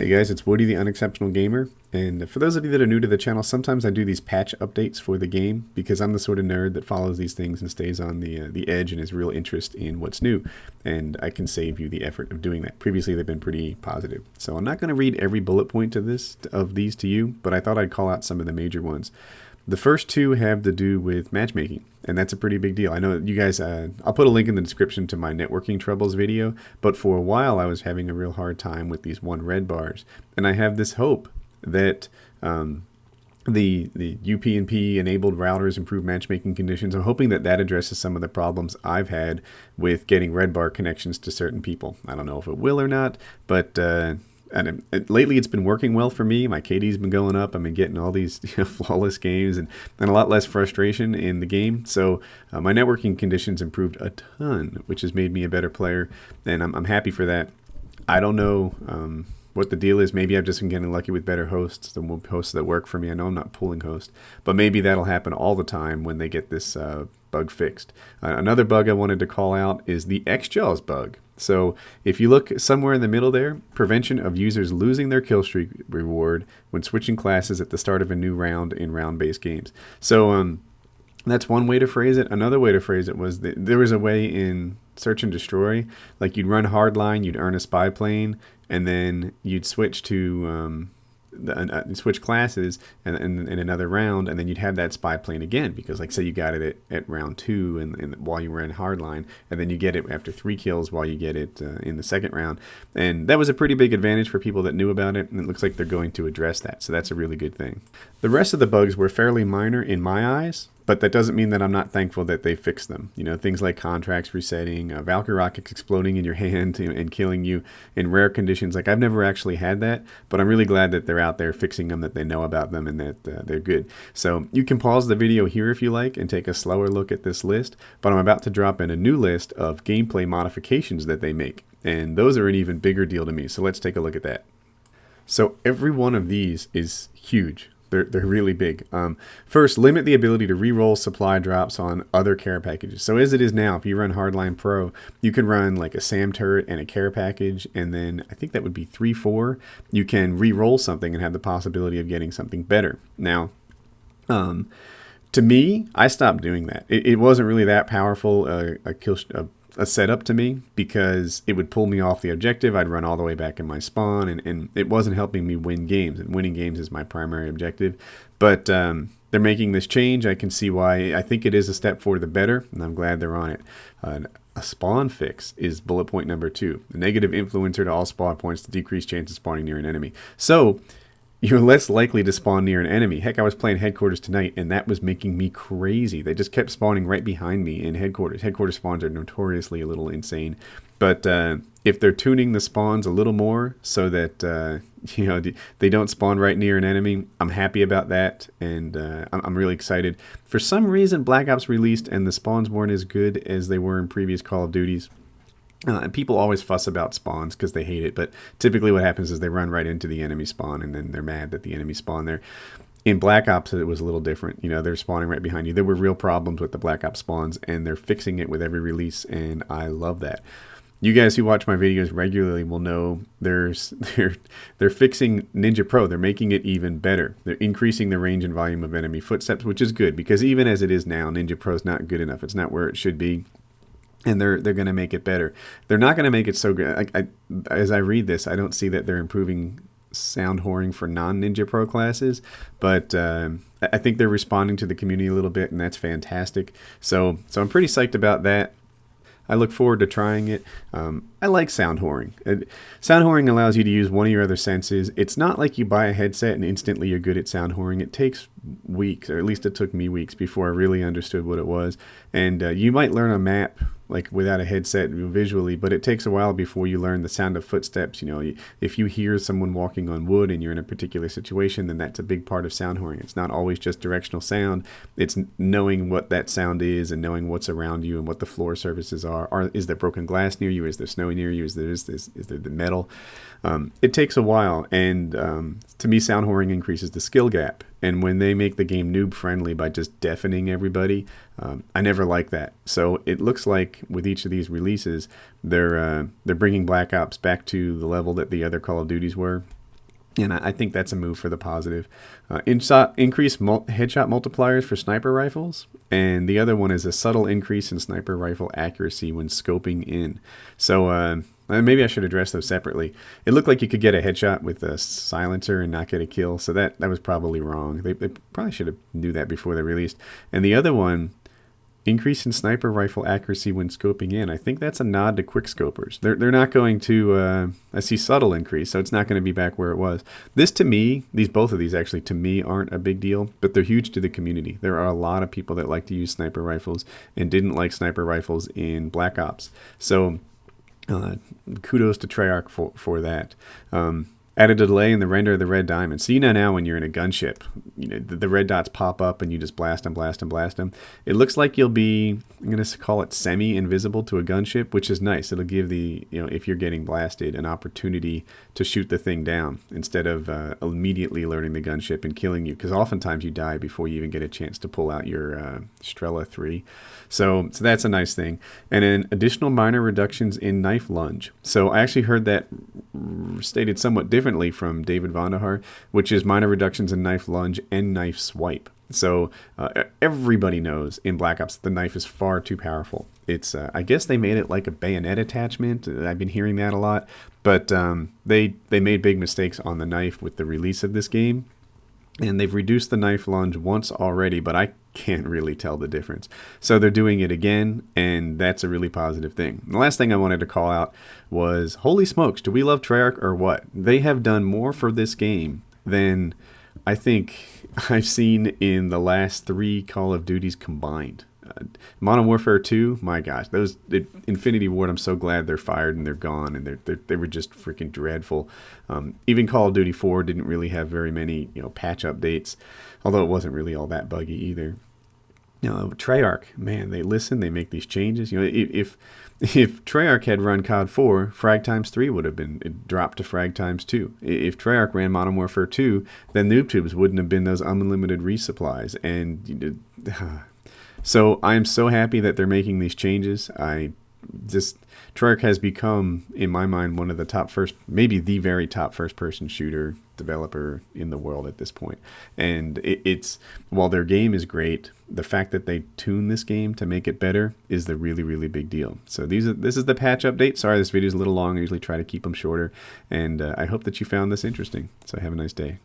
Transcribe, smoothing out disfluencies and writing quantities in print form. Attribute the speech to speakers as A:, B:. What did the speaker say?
A: Hey guys, it's Woody the Unexceptional Gamer, and for those of you that are new to the channel, sometimes I do these patch updates for the game because I'm the sort of nerd that follows these things and stays on the edge and has real interest in what's new, and I can save you the effort of doing that. Previously, they've been pretty positive, so I'm not going to read every bullet point of these to you, but I thought I'd call out some of the major ones. The first two have to do with matchmaking, and that's a pretty big deal. I know you guys, I'll put a link in the description to my networking troubles video, but for a while I was having a real hard time with these one red bars, and I have this hope that the UPnP enabled routers improve matchmaking conditions. I'm hoping that that addresses some of the problems I've had with getting red bar connections to certain people. I don't know if it will or not, but lately it's been working well for me. My KD's been going up. I've been getting all these flawless games and a lot less frustration in the game. So my networking conditions improved a ton, which has made me a better player, and I'm happy for that. I don't know what the deal is. Maybe I've just been getting lucky with better hosts, the hosts that work for me. I know I'm not pulling hosts, but maybe that'll happen all the time when they get this bug fixed. Another bug I wanted to call out is the XJaws bug. So if you look somewhere in the middle there, prevention of users losing their kill streak reward when switching classes at the start of a new round in round-based games. So that's one way to phrase it. Another way to phrase it was that there was a way in Search and Destroy, like you'd run hardline, you'd earn a spy plane, and then you'd switch to switch classes and in another round, and then you'd have that spy plane again, because like say you got it at round 2 and while you were in hardline, and then you get it after 3 kills while you get it in the second round, and that was a pretty big advantage for people that knew about it, and it looks like they're going to address that, so that's a really good thing. The rest of the bugs were fairly minor in my eyes, but that doesn't mean that I'm not thankful that they fixed them. You know, things like contracts resetting, Valkyrie rockets exploding in your hand and killing you in rare conditions. Like, I've never actually had that, but I'm really glad that they're out there fixing them, that they know about them, and that they're good. So you can pause the video here if you like and take a slower look at this list, but I'm about to drop in a new list of gameplay modifications that they make, and those are an even bigger deal to me. So let's take a look at that. So every one of these is huge. They're really big. First, limit the ability to re-roll supply drops on other care packages. So as it is now, if you run Hardline Pro, you can run like a SAM turret and a care package, and then I think that would be 3-4. You can re-roll something and have the possibility of getting something better. Now, to me, I stopped doing that. It wasn't really that powerful a setup to me, because it would pull me off the objective. I'd run all the way back in my spawn, and it wasn't helping me win games, and winning games is my primary objective. But they're making this change. I can see why. I think it is a step for the better, and I'm glad they're on it. A spawn fix is bullet point number 2. The negative influencer to all spawn points to decrease chance of spawning near an enemy. So you're less likely to spawn near an enemy. Heck, I was playing Headquarters tonight, and that was making me crazy. They just kept spawning right behind me in Headquarters. Headquarters spawns are notoriously a little insane. But if they're tuning the spawns a little more so that they don't spawn right near an enemy, I'm happy about that, and I'm really excited. For some reason, Black Ops released, and the spawns weren't as good as they were in previous Call of Duties. And people always fuss about spawns because they hate it, but typically what happens is they run right into the enemy spawn, and then they're mad that the enemy spawn there. In Black Ops, it was a little different. You know, they're spawning right behind you. There were real problems with the Black Ops spawns, and they're fixing it with every release, and I love that. You guys who watch my videos regularly will know they're fixing Ninja Pro. They're making it even better. They're increasing the range and volume of enemy footsteps, which is good, because even as it is now, Ninja Pro is not good enough. It's not where it should be. And they're going to make it better. They're not going to make it so good. As I read this, I don't see that they're improving sound whoring for non-Ninja Pro classes, but I think they're responding to the community a little bit, and that's fantastic. So I'm pretty psyched about that. I look forward to trying it. I like sound whoring. Sound whoring allows you to use one of your other senses. It's not like you buy a headset and instantly you're good at sound whoring. It takes weeks, or at least it took me weeks before I really understood what it was. And you might learn a map like without a headset visually, but it takes a while before you learn the sound of footsteps. You know, if you hear someone walking on wood and you're in a particular situation, then that's a big part of sound whoring. It's not always just directional sound. It's knowing what that sound is and knowing what's around you and what the floor surfaces are. Is there broken glass near you? Is there snow near you? Is there the metal? It takes a while, and to me, sound whoring increases the skill gap. And when they make the game noob friendly by just deafening everybody, I never like that. So it looks like with each of these releases, they're bringing Black Ops back to the level that the other Call of Duties were. And I think that's a move for the positive. Increased headshot multipliers for sniper rifles. And the other one is a subtle increase in sniper rifle accuracy when scoping in. So maybe I should address those separately. It looked like you could get a headshot with a silencer and not get a kill. So that was probably wrong. They probably should have knew that before they released. And the other one, increase in sniper rifle accuracy when scoping in. I think that's a nod to quick scopers. They're not going to, I see subtle increase, so it's not going to be back where it was. This to me, both of these actually to me aren't a big deal, but they're huge to the community. There are a lot of people that like to use sniper rifles and didn't like sniper rifles in Black Ops. So kudos to Treyarch for that. Added a delay in the render of the red diamond. So now when you're in a gunship, the red dots pop up and you just blast them, blast them, blast them. It looks like you'll be, I'm going to call it semi-invisible to a gunship, which is nice. It'll give if you're getting blasted, an opportunity to shoot the thing down instead of immediately alerting the gunship and killing you. Because oftentimes you die before you even get a chance to pull out your Strela 3. So that's a nice thing. And then additional minor reductions in knife lunge. So I actually heard that stated somewhat differently from David Vonderhaar, which is minor reductions in knife lunge and knife swipe. So everybody knows in Black Ops the knife is far too powerful. It's I guess they made it like a bayonet attachment. I've been hearing that a lot, but they made big mistakes on the knife with the release of this game. And they've reduced the knife lunge once already, but I can't really tell the difference. So they're doing it again, and that's a really positive thing. The last thing I wanted to call out was, holy smokes, do we love Treyarch or what? They have done more for this game than I think I've seen in the last 3 Call of Duties combined. Modern Warfare 2, my gosh, Infinity Ward, I'm so glad they're fired and they're gone, and they were just freaking dreadful. Even Call of Duty 4 didn't really have very many patch updates, although it wasn't really all that buggy either. Treyarch, man, they listen, they make these changes. If Treyarch had run COD 4, Frag Times 3 would have been dropped to Frag Times 2. If Treyarch ran Modern Warfare 2, then Noob Tubes wouldn't have been those unlimited resupplies. And so I'm so happy that they're making these changes. Treyarch has become, in my mind, one of the maybe the very top first-person shooter developer in the world at this point. And while their game is great, the fact that they tune this game to make it better is the really, really big deal. So this is the patch update. Sorry, this video is a little long. I usually try to keep them shorter. And I hope that you found this interesting. So have a nice day.